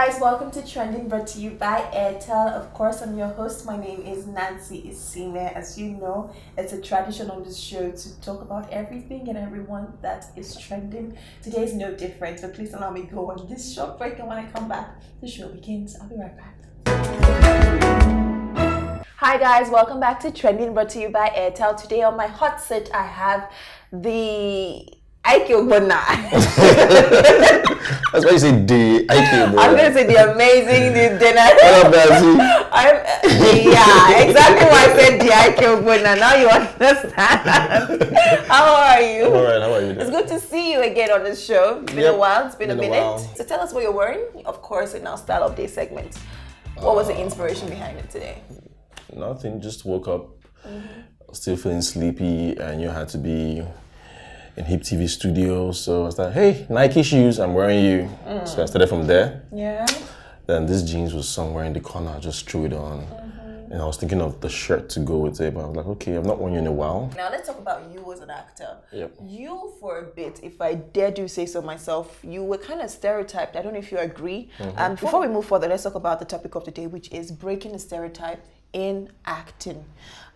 guys, welcome to Trending, brought to you by Airtel. Of course, I'm your host. My name is Nancy Isime. As you know, it's a tradition on this show to talk about everything and everyone that is trending. Today is no different, but please allow me to go on this short break, and when I come back, the show begins. I'll be right back. Hi guys, welcome back to Trending, brought to you by Airtel. Today on my hot seat, I have the Ayo Animashaun. That's why you say the IQ. I'm going to say the amazing, the dinner. Yeah, exactly why I said the IQ. Now you understand. How are you? All right, how are you? It's good to see you again on this show. It's been a while. It's been a minute. So tell us what you're wearing. Of course, in our style update segment. What was the inspiration behind it today? Nothing. Just woke up, still feeling sleepy, and you had to be in HipTv studio, so I was like, hey, Nike shoes, I'm wearing you. So I started from there. Yeah. Then this jeans was somewhere in the corner, I just threw it on. And I was thinking of the shirt to go with it, but I was like, okay, I've not worn you in a while. Now let's talk about you as an actor. Yep. You, for a bit, if I dare do say so myself, you were kind of stereotyped. I don't know if you agree. Before we move further, let's talk about the topic of the day, which is breaking the stereotype in acting.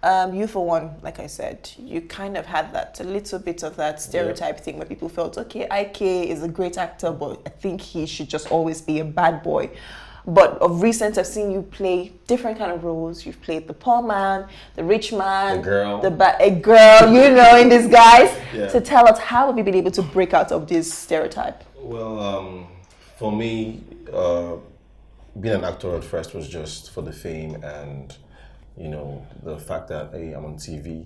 You, for one, like I said, you kind of had that, a little bit of that stereotype thing where people felt, okay, IK is a great actor, but I think he should just always be a bad boy. But of recent, I've seen you play different kind of roles. You've played the poor man, the rich man, the girl, a girl, you know, in disguise. So tell us, how have you been able to break out of this stereotype? Well, for me, being an actor at first was just for the fame and, you know, the fact that, hey, I'm on TV.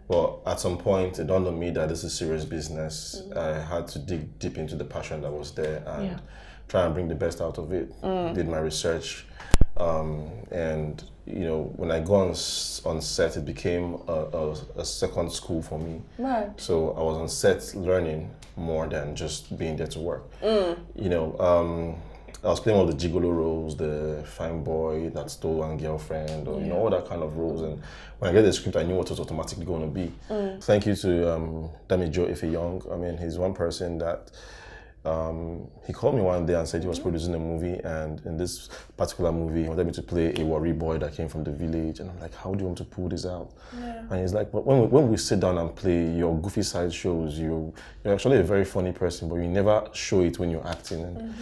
But at some point, it dawned on me that this is serious business. I had to dig deep into the passion that was there and try and bring the best out of it. Did my research. And, you know, when I go on set, it became a second school for me. Right. So I was on set learning more than just being there to work. You know, I was playing all the gigolo roles, the fine boy that stole one girlfriend, or you know, all that kind of roles. And when I get the script, I knew what it was automatically going to be. Thank you to Damijo Ifeyoung. I mean, he's one person that he called me one day and said he was producing a movie, and in this particular movie, he wanted me to play a worry boy that came from the village. And I'm like, how do you want to pull this out? And he's like, but when we sit down and play your goofy side shows, you're actually a very funny person, but you never show it when you're acting. And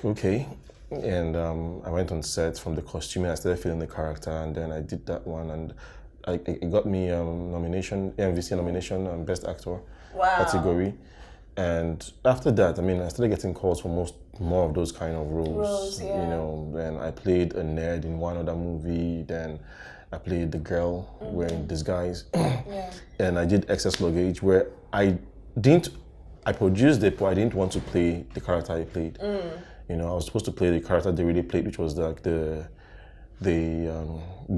okay. And I went on set from the costuming. I started feeling the character, and then I did that one, and it got me nomination, MVC nomination, and Best Actor category. And after that, I mean, I started getting calls for more of those kind of roles. You know, then I played a nerd in one other movie. Then I played the girl wearing disguise, and I did Excess Luggage, where I produced it, but I didn't want to play the character I played. You know, I was supposed to play the character they really played, which was like the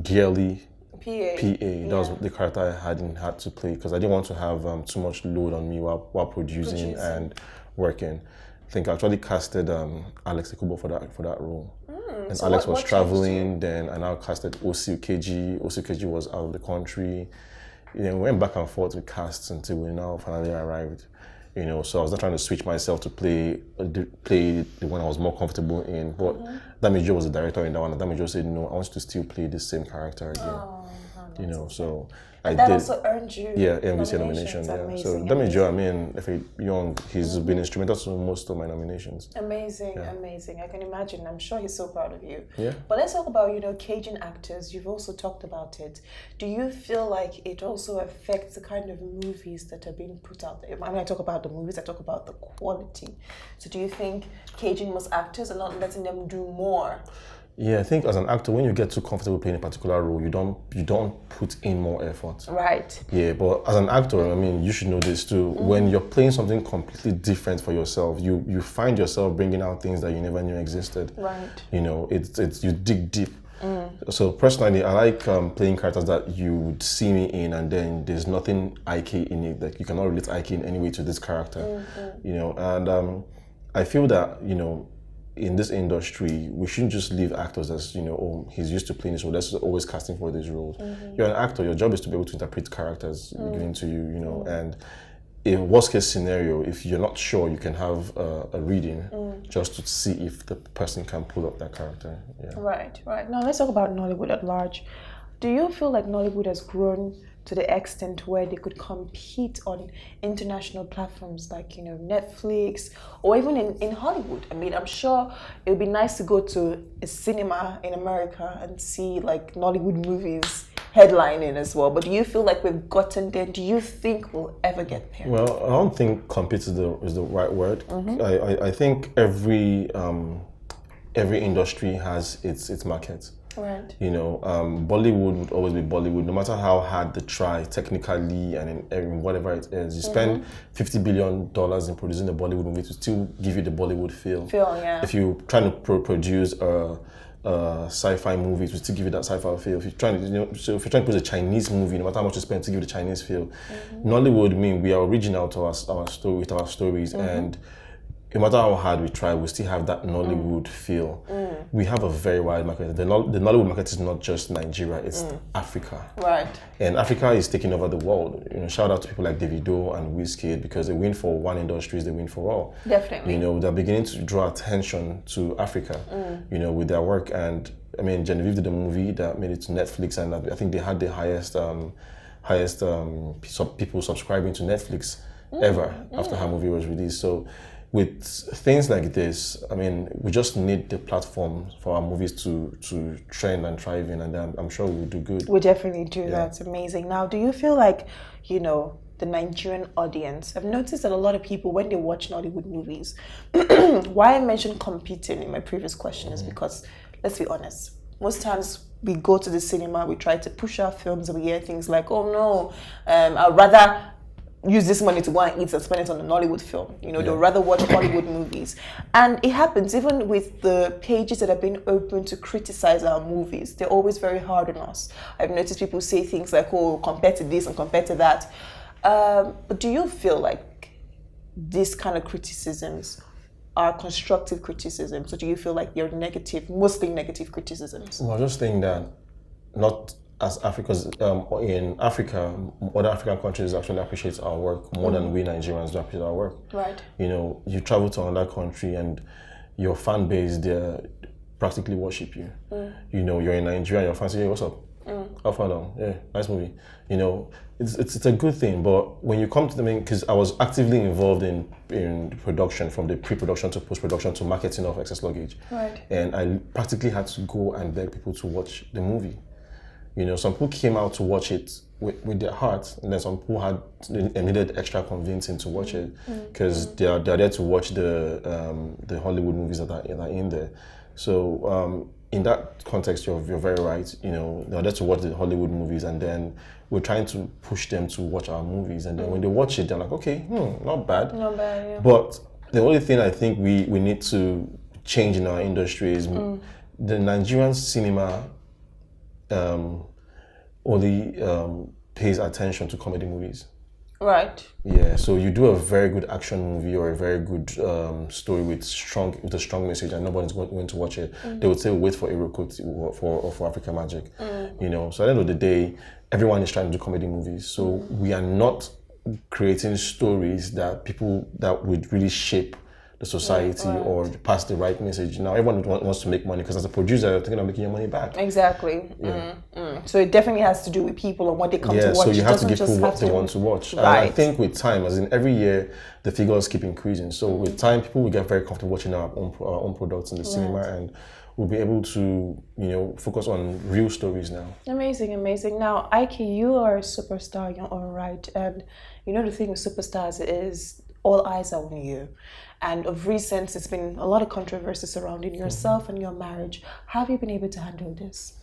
girly PA. That was the character I had to play, because I didn't want to have too much load on me while producing and working. I think I actually casted Alex Ekubo for that role. And so Alex was traveling, then I now casted OCKG. OCKG was out of the country. You know, we went back and forth with casts until we now finally arrived. You know, so I was not trying to switch myself to play the one I was more comfortable in. But Damijo was the director in that one, and Damijo said, no, I want you to still play the same character again. You know, so I that did. Also earned you MVC nomination. So Damijo, I mean, if he's young, he's been instrumental to most of my nominations. Amazing. I can imagine. I'm sure he's so proud of you. Yeah. But let's talk about, you know, Cajun actors. You've also talked about it. Do you feel like it also affects the kind of movies that are being put out there? When I talk about the movies, I talk about the quality. So do you think Cajun actors are not letting them do more? Yeah, I think as an actor, when you get too comfortable playing a particular role, you don't put in more effort. Right. Yeah, but as an actor, I mean, you should know this too. When you're playing something completely different for yourself, you find yourself bringing out things that you never knew existed. Right. You know, it's you dig deep. So personally, I like playing characters that you would see me in, and then there's nothing IK in it. Like, you cannot relate IK in any way to this character. You know, and I feel that, you know, in this industry, we shouldn't just leave actors as, you know, oh, he's used to playing this role, that's always casting for these roles. You're an actor, your job is to be able to interpret characters given to you, you know, and in worst case scenario, if you're not sure, you can have a reading just to see if the person can pull up that character. Yeah. Right. Now let's talk about Nollywood at large. Do you feel like Nollywood has grown to the extent where they could compete on international platforms like, Netflix, or even in Hollywood? I mean, I'm sure it would be nice to go to a cinema in America and see like Nollywood movies headlining as well. But do you feel like we've gotten there? Do you think we'll ever get there? Well, I don't think compete is the right word. I think every industry has its market. Right. Bollywood would always be Bollywood, no matter how hard they try technically and in whatever it is. You spend $50 billion in producing a Bollywood movie to still give you the Bollywood feel. Yeah. If you're trying to produce a sci-fi movie, to still give you that sci-fi feel. If you're trying to, so if you're trying to produce a Chinese movie, no matter how much you spend to give you the Chinese feel. Nollywood mean we are original to our story, with our stories, and no matter how hard we try, we still have that Nollywood feel. We have a very wide market. The Nollywood market is not just Nigeria, it's Africa. Right. And Africa is taking over the world. Shout out to people like Davido and Wizkid, because they win for one industry, they win for all. Definitely. They're beginning to draw attention to Africa, with their work. And I mean, Genevieve did a movie that made it to Netflix, and I think they had the highest people subscribing to Netflix ever after her movie was released. So with things like this, I mean, we just need the platform for our movies to trend and thrive in, and I'm sure we'll do good. We definitely do. That's amazing. Now, do you feel like, the Nigerian audience, I've noticed that a lot of people, when they watch Nollywood movies, why I mentioned competing in my previous question is because, let's be honest, most times we go to the cinema, we try to push our films, and we hear things like, oh no, I'd rather use this money to go and eat and spend it on a Nollywood film. They'll rather watch Hollywood movies. And it happens even with the pages that have been open to criticize our movies. They're always very hard on us. I've noticed people say things like, oh, compared to this and compared to that. But do you feel like these kind of criticisms are constructive criticisms? Or do you feel like they're mostly negative criticisms? Well, I just think that not as Africa's in Africa, other African countries actually appreciate our work more than we Nigerians do appreciate our work. Right. You travel to another country and your fan base there practically worship you. You're in Nigeria and your fans say, hey, what's up? How far now? Yeah, nice movie. It's a good thing, but when you come to because I was actively involved in production, from the pre-production to post-production to marketing of Excess Luggage. Right. And I practically had to go and beg people to watch the movie. Some people came out to watch it with their heart, and then some people needed extra convincing to watch it, because they're there to watch the Hollywood movies that are in there. So in that context, you're very right. They're there to watch the Hollywood movies, and then we're trying to push them to watch our movies. And then when they watch it, they're like, okay, not bad. Not bad, yeah. But the only thing I think we need to change in our industry is the Nigerian cinema only pays attention to comedy movies. Right. Yeah, so you do a very good action movie or a very good story with a strong message, and nobody's going to watch it. They would say, wait for Iroko for African Magic. So at the end of the day, everyone is trying to do comedy movies. So we are not creating stories that would really shape the society or pass the right message. Now everyone wants to make money, because as a producer, you're thinking of making your money back. Exactly. So it definitely has to do with people and what they come to watch. So you have to give people what they want to watch. Right. And I think with time, as in every year, the figures keep increasing. So with time, people will get very comfortable watching our own products in the cinema, and we'll be able to, focus on real stories now. Amazing. Now, Ike, you are a superstar in your own right. And the thing with superstars is all eyes are on you. And of recent, it's been a lot of controversy surrounding yourself and your marriage. How have you been able to handle this?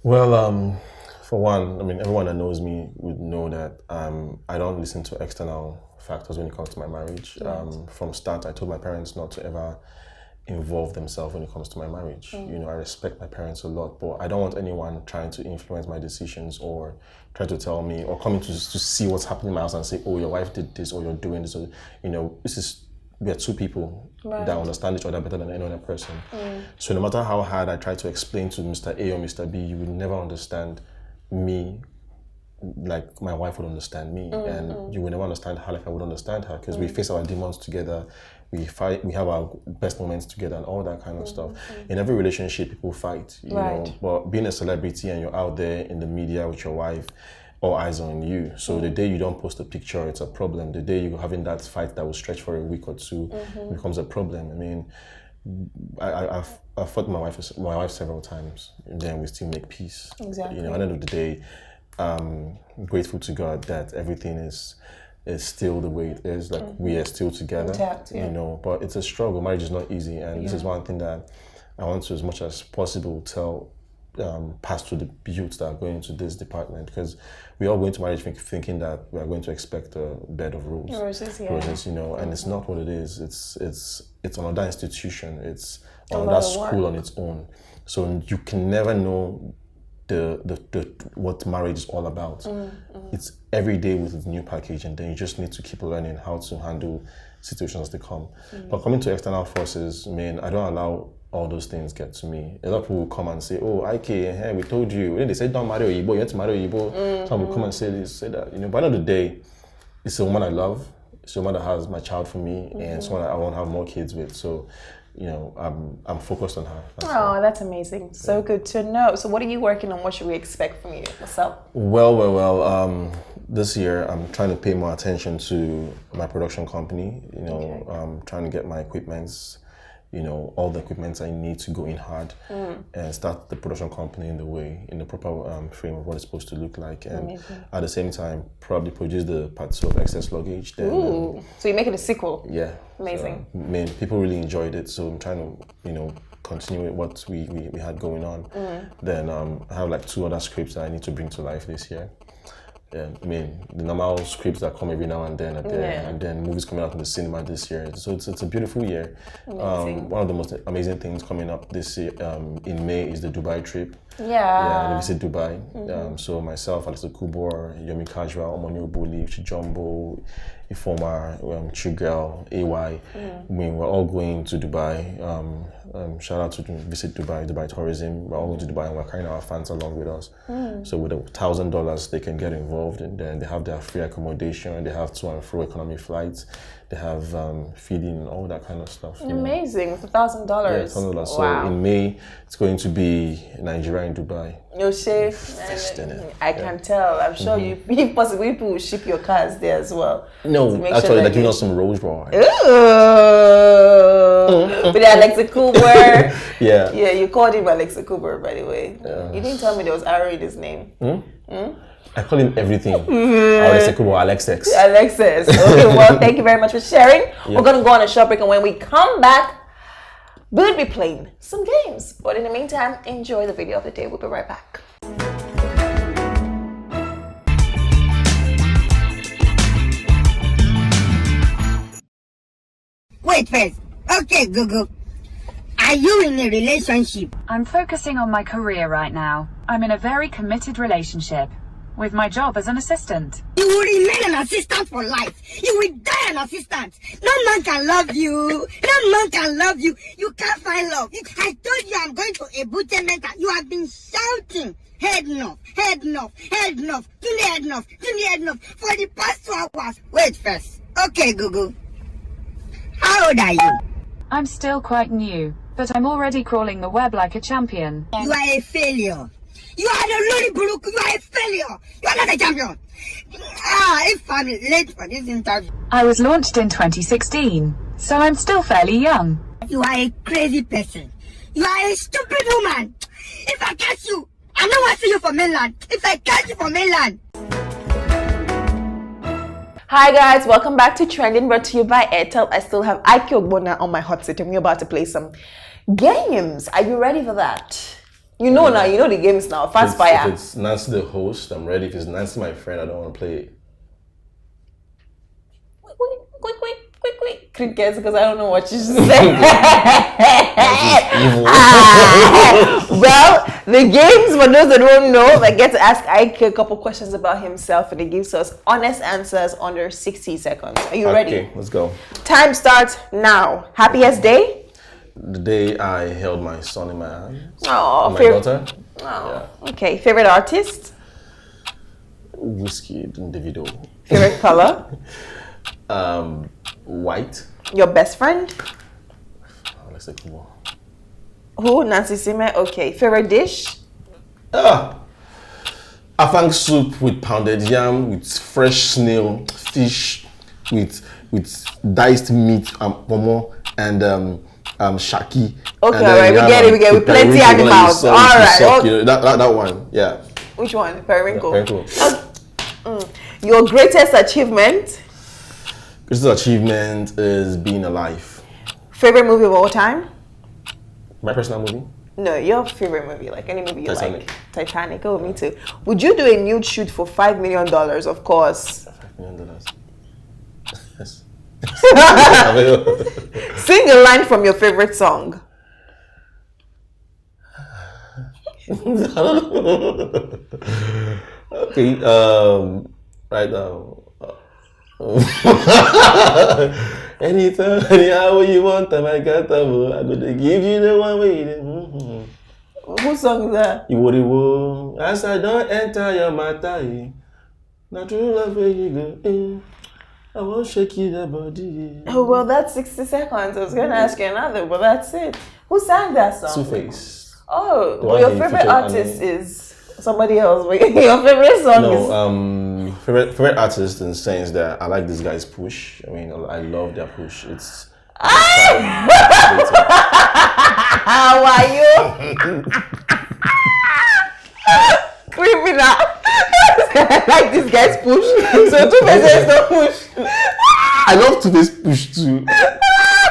Well, for one, I mean, everyone that knows me would know that I don't listen to external factors when it comes to my marriage. Right. From start, I told my parents not to ever involve themselves when it comes to my marriage. I respect my parents a lot, but I don't want anyone trying to influence my decisions or try to tell me or coming to see what's happening in my house and say, oh, your wife did this or you're doing this. Or, we are two people that understand each other better than any other person. So no matter how hard I try to explain to Mr. A or Mr. B, you will never understand me like my wife would understand me, and you would never understand her like I would understand her, because we face our demons together, we fight, we have our best moments together, and all that kind of stuff. In every relationship, people fight, you know. But being a celebrity and you're out there in the media with your wife, all eyes on you. So the day you don't post a picture, it's a problem. The day you're having that fight that will stretch for a week or two, it becomes a problem. I mean, I've fought my wife several times, and then we still make peace. Exactly. You know, at the end of the day, I'm grateful to God that everything is still the way it is. Like we are still together. Intact, you know. But it's a struggle. Marriage is not easy, and this is one thing that I want to, as much as possible, pass to the youths that are going into this department, because we all go into marriage thinking that we are going to expect a bed of roses, you know, and it's not what it is. It's another institution. It's another school on its own. So you can never know the what marriage is all about. It's every day with a new package, and then you just need to keep learning how to handle situations as they come. But coming to external forces, I mean, I don't allow all those things get to me. A lot of people will come and say, "Oh, IK, hey, we told you." When they say don't marry Oyibo, you have to marry Oyibo. Some will come and say this, say that. You know, by the end of the day, it's a woman I love. It's a woman that has my child for me, and someone that I want to have more kids with. So, you know, I'm focused on her. That's amazing. So good to know. So what are you working on? What should we expect from you? What's up? Well. This year, I'm trying to pay more attention to my production company. You know, I'm trying to get my equipments, you know, all the equipment I need to go in hard and start the production company in the proper frame of what it's supposed to look like. And at the same time, probably produce the part 2 of Excess Luggage. Then, so you're making a sequel? Yeah. Amazing. So, I mean, people really enjoyed it, so I'm trying to, you know, continue with what we had going on. Then I have like 2 other scripts that I need to bring to life this year. Yeah, I mean, the normal scripts that come every now and then are there, and then movies coming out in the cinema this year. So it's a beautiful year. One of the most amazing things coming up this year in May is the Dubai trip. Yeah, visit Dubai. So myself, Alexa Kubor, Yomi Kajwa, Omonyo Boli, Chijombo, Ifoma, Chigel, AY. I mean, we're all going to Dubai. Shout out to Visit Dubai Tourism. We're all going to Dubai, and we're carrying our fans along with us. So with $1,000, they can get involved, and then they have their free accommodation, they have to and fro economy flights, they have feeding and all that kind of stuff. Amazing, with $1,000. Yeah, $1,000. Wow. So in May, it's going to be Nigeria in Dubai. You'll ship. I can tell. I'm sure you possibly people will ship your cars there as well. No, actually, they're giving us some Rolls Royce. But Alexa Cooper. Yeah, you called him Alexa Cooper, by the way. You didn't tell me there was Ayo in his name. I call him everything. Alexa Cooper, Alexis. Alexis. Okay, well, thank you very much for sharing. We're going to go on a short break, and when we come back, we'll be playing some games. But in the meantime, enjoy the video of the day. We'll be right back. Wait first. Okay, Google. Are you in a relationship? I'm focusing on my career right now. I'm in a very committed relationship with my job as an assistant. You will remain an assistant for life. You will die an assistant. No man can love you. No man can love you. You can't find love. I told you I'm going to Ebute Menta. You have been shouting. Head enough, head enough, head enough, give me head enough, give me head enough for the past 2 hours. Wait first. Okay, Google. How old are you? I'm still quite new, but I'm already crawling the web like a champion. You are a failure. You are the Lori Buruk. You are a failure. You are not a champion. If I'm late for this interview. I was launched in 2016, so I'm still fairly young. You are a crazy person. You are a stupid woman. If I catch you, I don't want to see you for mainland. If I catch you for mainland. Hi guys, welcome back to Trending, brought to you by Airtel. I still have Ogbonna on my hot seat, and we're about to play some games. Are you ready for that? You know now, you know the games now. Fast fire. If it's Nancy the host, I'm ready. If it's Nancy my friend, I don't want to play it. Quick, crickets, because I don't know what you should say. Well, the games, for those that don't know, I get to ask Ike a couple questions about himself, and he gives us honest answers under 60 seconds. Are you ready? Okay, let's go. Time starts now. Happiest day? The day I held my son in my hands. Oh, my daughter. Oh, yeah. Okay. Favorite artist? Whiskey and Davido. Favorite color? White. Your best friend? Let's say more. Who? Nancy Sime? Okay. Favorite dish? Afang soup with pounded yam, with fresh snail, fish, with diced meat, pomo, and shaki. Okay, and alright, we get it. With plenty animals. Alright. That one, yeah. Which one? Periwinkle. Periwinkle. Your greatest achievement? Greatest achievement is being alive. Favorite movie of all time? My personal movie? No, your favorite movie, like any movie you Titanic. like. Titanic. Oh, me too. Would you do a nude shoot for $5 million? Of course. $5 million. Yes. Sing a line from your favorite song. Okay. Right now. Anytime, anyhow you want them, I got them. I'm gonna give you the one waiting. Whose song is that? Iwo, as I don't enter your matter, not true love where you go. I won't shake you the body. Oh, well, that's 60 seconds. I was going to ask you another, but that's it. Who sang that song? Two-Face. Oh, The well, one your he favorite featured artist on is somebody else. But your favorite song is... No, favorite artist in the sense that I like this guy's push. I mean, I love their push. It's... How are you? Creeping out. I like this guy's push. So Two-Face is no push. I love today's push too.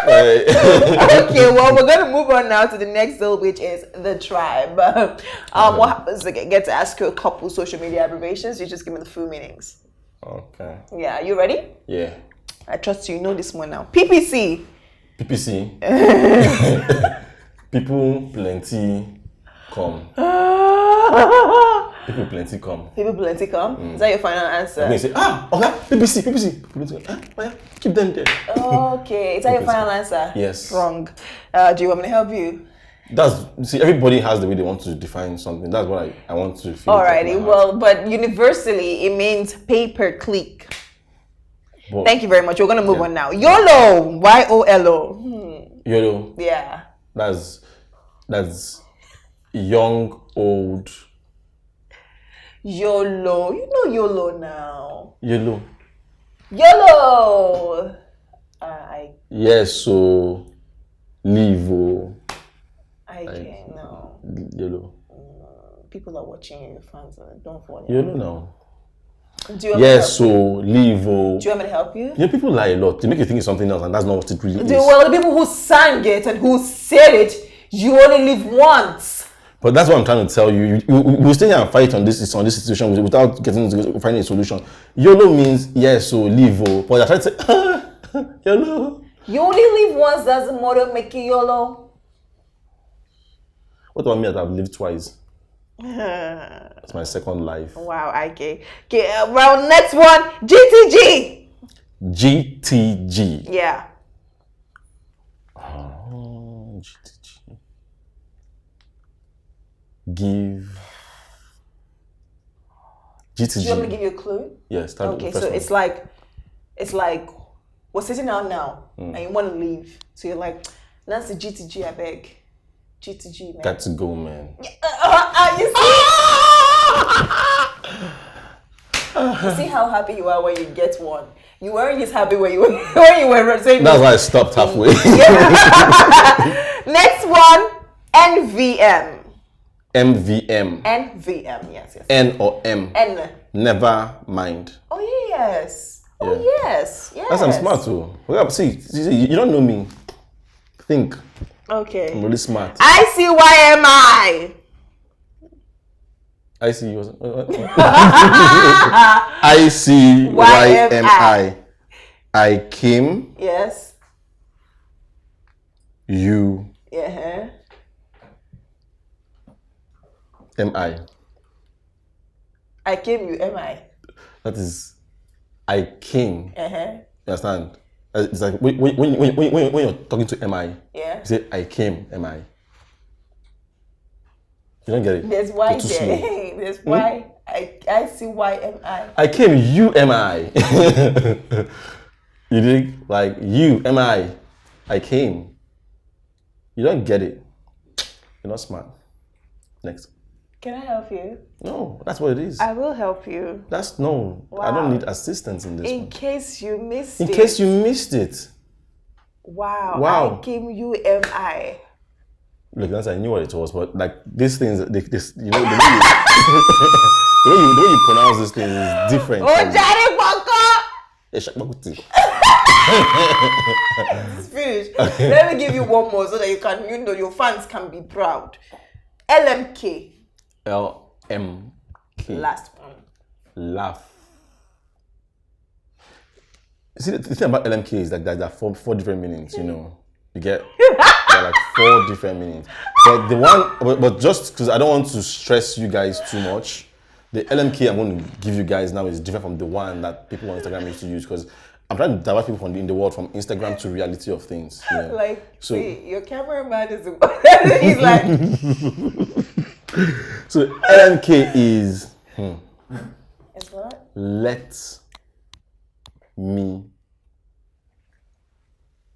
Okay, well, we're going to move on now to the next deal, which is the tribe. What happens? I get to ask you a couple social media abbreviations. You just give me the full meanings. Okay. Yeah, you ready? Yeah. I trust you know this one now. PPC. PPC. People plenty come. People plenty come. People plenty come. Is that your final answer? I'm say, okay, PPC. Yeah, keep them there. Okay, is that your final answer? Yes. Wrong. Do you want me to help you? Everybody has the way they want to define something. That's what I want to feel. Alrighty, well, but universally it means pay-per-click. But, thank you very much. We're gonna move on now. YOLO. YOLO. YOLO. Yeah. That's young, old. YOLO. You know YOLO now. YOLO. YOLO. Yes, so leave. I can't know. YOLO. People are watching you, fans. Don't fall. YOLO now. Do you want yes, so leave. Do you want me to help you? You know, people lie a lot. They make you think it's something else, and that's not what it really is. Well, the people who sang it and who said it, you only live once. But that's what I'm trying to tell you. We'll stay here and fight on this situation without getting to finding a solution. YOLO means yes, so leave. But they're trying to say, YOLO. You only live once. That's the motto, make it YOLO. What do I mean that I've lived twice? It's my second life. Wow, okay. Well, next one, GTG. GTG. Yeah. Oh, GTG. Give. GTG. Do you want me to give you a clue? Yes. Okay, so it's like we're sitting down now and you want to leave. So you're like, that's the GTG, I beg. GTG, man. Got to go, man. You see how happy you are when you get one. You weren't just happy when you were saying. That's why I stopped halfway. Next one, NVM. MVM. NVM, yes. N or M. N. Never mind. Oh yes. Oh Yeah. yes. Yes. That's I'm smart too. See, you don't know me. Think. Okay. I'm really smart. ICYMI. ICYMI. I came. Yes. You. Yeah. MI. I came. You am I. That is. I came. Uh-huh. You understand? It's like when you're talking to MI. Yeah. You say I came. MI. You don't get it. There's Y You're too slow. there. There's Y. I see YMI. I came, you am I. You dig? Like, you am I came. You don't get it. You're not smart. Next. Can I help you? No, that's what it is. I will help you. That's no. Wow. I don't need assistance in this In one. case you missed it. In case you missed it. Wow. I came UMI. Look, that's I knew what it was, but like these things, this you know, the way you pronounce this thing is different. It's finished. Let me give you one more so that your fans can be proud. LMK. LMK. Last one. Laugh. See, the thing about LMK is like there are four different meanings, you know. You get there are like 4 different meanings. But the one, but just because I don't want to stress you guys too much, the LMK I'm going to give you guys now is different from the one that people on Instagram used to use, because I'm trying to divert people in the world from Instagram to reality of things. You know? Like, so, see, your cameraman is he's like. So LMK is It's what? Let me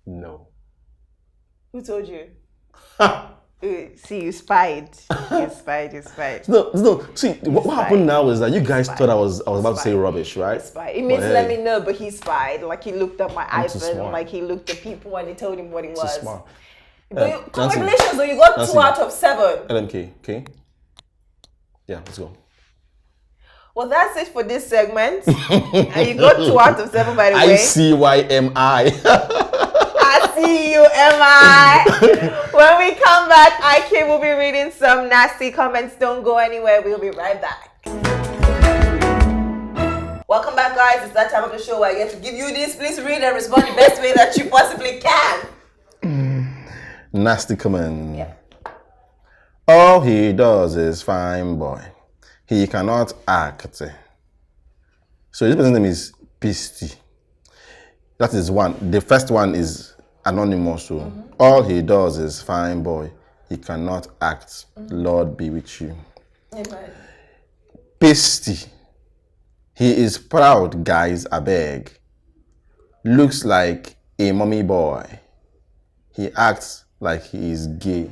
know. Who told you? See, you spied. You spied. No. See, what happened now is that you guys thought I was about to say rubbish, right? It means let me know, but he spied. Like, he looked at my iPhone, like he looked at people and he told him what it was. Smart. But congratulations, though, you got 2 out of 7. LMK, okay? Yeah, let's go. Well, that's it for this segment. And you got 2 out of 7, by the way. ICYMI. I see you, MI. When we come back, IK will be reading some nasty comments. Don't go anywhere. We'll be right back. Welcome back, guys. It's that time of the show where I get to give you this. Please read and respond the best way that you possibly can. Nasty comment. Yeah. All he does is fine boy. He cannot act. So this person's name is Pisty. That is one. The first one is anonymous. So all he does is fine boy. He cannot act. Lord be with you. Amen. Pisty. He is proud, guys, I beg. Looks like a mommy boy. He acts like he is gay.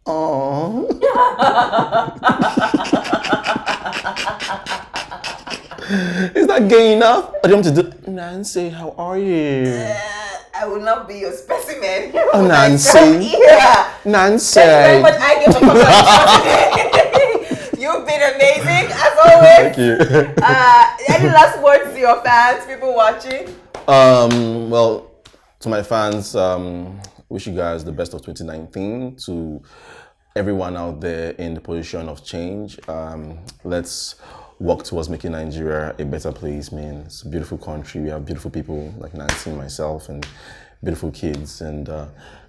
Oh. Is that gay enough? What do you want to do? Nancy, how are you? I will not be your specimen. Oh, Nancy. Yeah. Nancy. Thank you very much. I give a You've been amazing, as always. Thank you. Any last words to your fans, people watching? Well, to my fans, wish you guys the best of 2019. To everyone out there in the position of change, let's work towards making Nigeria a better place, man. It's a beautiful country. We have beautiful people like Nancy and myself and beautiful kids. And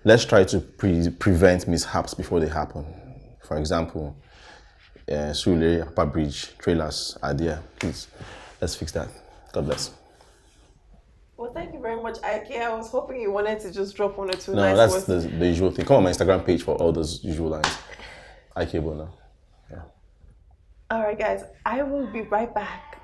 let's try to prevent mishaps before they happen. For example, Sule, Upper Bridge, trailers are there. Please, let's fix that. God bless. Well, thank you very much, Ike. I was hoping you wanted to just drop 1 or 2 No, nice that's words. the usual thing. Come on my Instagram page for all those usual lines. Ike Bona. Yeah. All right, guys. I will be right back.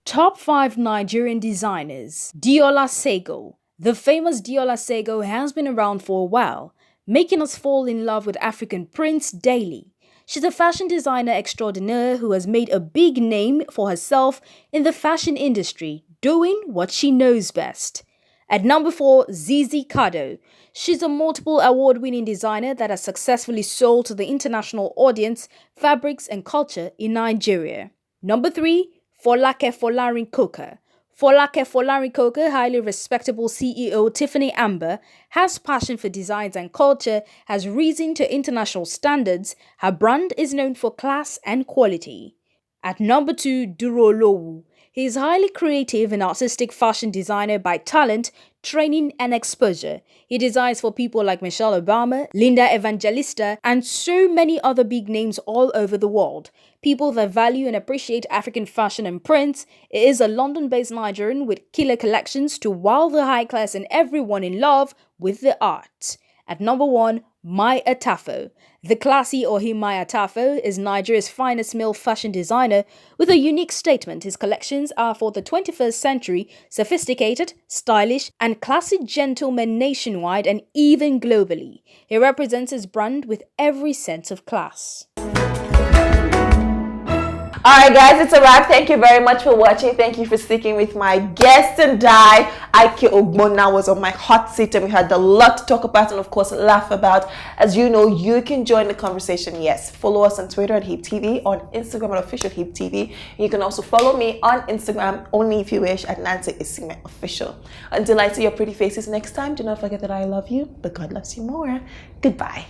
Top 5 Nigerian designers. Diola Sego. The famous Diola Sego has been around for a while, making us fall in love with African prints daily. She's a fashion designer extraordinaire who has made a big name for herself in the fashion industry, doing what she knows best. At number 4, Zizi Kado. She's a multiple award-winning designer that has successfully sold to the international audience fabrics and culture in Nigeria. Number 3, Folake Folarin-Coker. Folake Folarin-Coker, highly respectable CEO Tiffany Amber, has passion for designs and culture, has risen to international standards. Her brand is known for class and quality. At number 2, Duro Lowu. He is highly creative and artistic fashion designer by talent, training and exposure. He designs for people like Michelle Obama, Linda Evangelista, and so many other big names all over the world. People that value and appreciate African fashion and prints. He is a London-based Nigerian with killer collections to wow the high class and everyone in love with the art. At number 1, Mai Atafo. The classy Ohimai Atafo is Nigeria's finest male fashion designer with a unique statement. His collections are for the 21st century, sophisticated, stylish, and classy gentlemen nationwide and even globally. He represents his brand with every sense of class. Alright guys, it's a wrap. Thank you very much for watching. Thank you for sticking with my guest and Ayo Ogbonna was on my hot seat and we had a lot to talk about and of course laugh about. As you know, you can join the conversation. Yes, follow us on Twitter at HipTv, on Instagram at official HipTv. You can also follow me on Instagram, only if you wish, at Nancy Isime Official. Until I see your pretty faces next time, do not forget that I love you, but God loves you more. Goodbye.